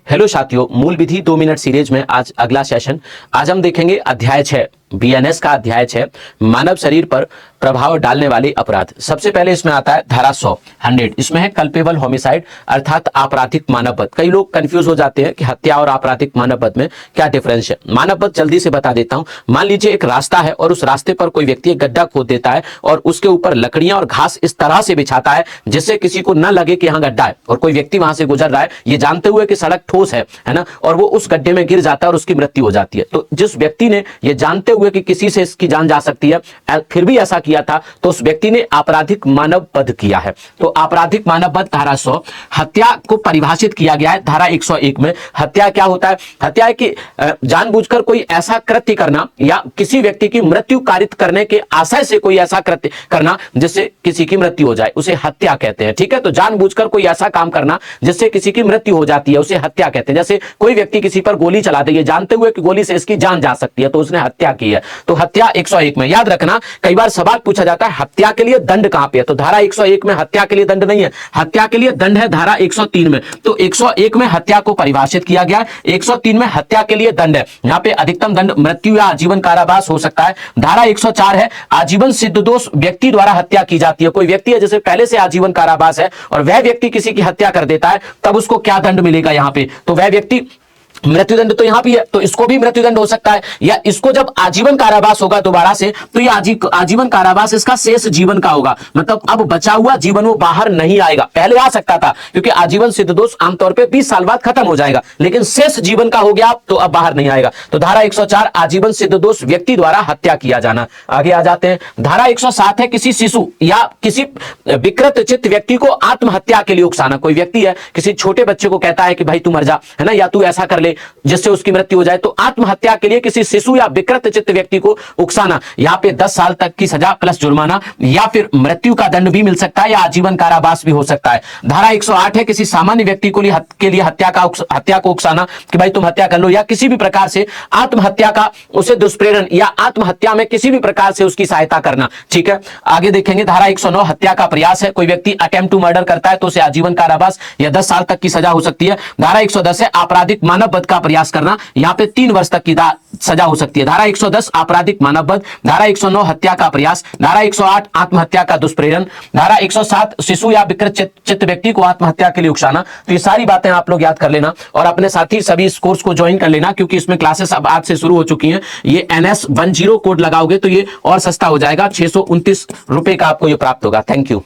Hello साथियों, मूल विधि 2 minute series में आज अगला सेशन। आज हम देखेंगे अध्याय 6 बीएनएस का अध्याय 6 मानव शरीर पर प्रभाव डालने वाले अपराध। सबसे पहले इसमें आता है धारा 100 इसमें है कल्पेबल होमिसाइड अर्थात आपराधिक मानव वध। कई लोग कंफ्यूज हो जाते हैं कि हत्या और आपराधिक मानव वध में क्या डिफरेंस है। मानव वध जल्दी से बता देता हूं। मान लीजिए एक रास्ता है और उस रास्ते पर कोई व्यक्ति एक गड्ढा खोद देता है और उसके ऊपर लकड़ियां और घास इस तरह से बिछाता है जिससे किसी को न लगे कि यहाँ गड्ढा है, और कोई व्यक्ति वहां से गुजर रहा है ये जानते हुए कि सड़क ठोस है ना, और वो उस गड्ढे में गिर जाता है और उसकी मृत्यु हो जाती है। तो जिस व्यक्ति ने ये जानते हुए कि किसी से इसकी जान जा सकती है फिर भी ऐसा किया था तो उस व्यक्ति ने आपराधिक मानव वध किया है। तो आपराधिक मानव वध धारा 100। हत्या को परिभाषित किया गया है धारा 101 में। हत्या क्या होता है? हत्या है कि जानबूझकर कोई ऐसा कृत्य करना या किसी व्यक्ति की मृत्यु कारित करने के आशय से कोई ऐसा कृत्य करना जिससे किसी की मृत्यु हो जाए, उसे हत्या कहते हैं। ठीक है, तो जानबूझकर कोई ऐसा काम करना जिससे किसी की मृत्यु हो जाती है उसे हत्या कहते हैं। जैसे कोई व्यक्ति किसी पर गोली चला दे, जानते हुए कि गोली से इसकी जान जा सकती है तो उसने हत्या की है। तो हत्या 101 में। याद रखना, कई बार सवाल पूछा जाता है हत्या के लिए दंड कहां पे है, तो धारा 101 में हत्या के लिए दंड नहीं है, हत्या के लिए दंड है धारा 103 में। तो 101 में हत्या को परिभाषित किया गया है, 103 में हत्या के लिए दंड है। यहां पे अधिकतम दंड मृत्यु या आजीवन कारावास हो सकता है। धारा 104 है आजीवन सिद्ध दोष व्यक्ति द्वारा हत्या की जाती है। कोई व्यक्ति है जैसे पहले से आजीवन कारावास है और वह व्यक्ति किसी की हत्या कर देता है तब उसको क्या दंड मिलेगा यहां पे, तो वह व्यक्ति मृत्युदंड तो यहां भी है तो इसको भी मृत्युदंड हो सकता है, या इसको जब आजीवन कारावास होगा दोबारा से तो ये आजीवन कारावास इसका शेष जीवन का होगा। मतलब अब बचा हुआ जीवन वो बाहर नहीं आएगा। पहले आ सकता था क्योंकि आजीवन सिद्ध दोष आमतौर पे 20 साल बाद खत्म हो जाएगा, लेकिन शेष जीवन का हो गया तो अब बाहर नहीं आएगा। तो धारा 104 आजीवन सिद्ध दोष व्यक्ति द्वारा हत्या किया जाना। आगे आ जाते हैं। धारा 107 है किसी शिशु या किसी विकृत चित्त व्यक्ति को आत्महत्या के लिए उकसाना। कोई व्यक्ति है किसी छोटे बच्चे को कहता है कि भाई तू मर जा, है ना, या तू ऐसा कर ले जिससे उसकी मृत्यु हो जाए, तो आत्महत्या के लिए किसी शिशु या विकृत चित्त व्यक्ति को उकसाना। यहां पे 10 साल तक की सजा प्लस जुर्माना या फिर मृत्यु का दंड भी मिल सकता है या आजीवन कारावास भी हो सकता है। धारा 108 है किसी सामान्य व्यक्ति को के लिए हत्या को उकसाना कि भाई तुम हत्या कर लो, या किसी भी प्रकार से आत्महत्या का उसे दुष्प्रेरण या आत्महत्या में किसी भी प्रकार से उसकी सहायता करना। ठीक है, आगे देखेंगे। धारा 109 हत्या का प्रयास है। कोई व्यक्ति अटेम्प्ट टू मर्डर करता है तो उसे आजीवन कारावास या 10 साल तक की सजा हो सकती है। धारा 110 है आपराधिक मानव वध का प्रयास करना। यहां पे 3 वर्ष तक की सजा हो सकती है। धारा 110 आपराधिक मानव वध, धारा 109 हत्या का प्रयास, धारा 108 आत्महत्या का दुष्प्रेरण, धारा 107 शिशु या विकृत चित्त व्यक्ति को आत्महत्या के लिए उकसाना। तो ये सारी बातें आप लोग याद कर लेना और अपने साथी सभी इस कोर्स को ज्वाइन कर लेना क्योंकि इसमें क्लासेस अब आज से शुरू हो चुकी हैं। ये NS10 कोड लगाओगे तो ये और सस्ता हो जाएगा, 629 रुपए का आपको ये प्राप्त होगा। Thank you.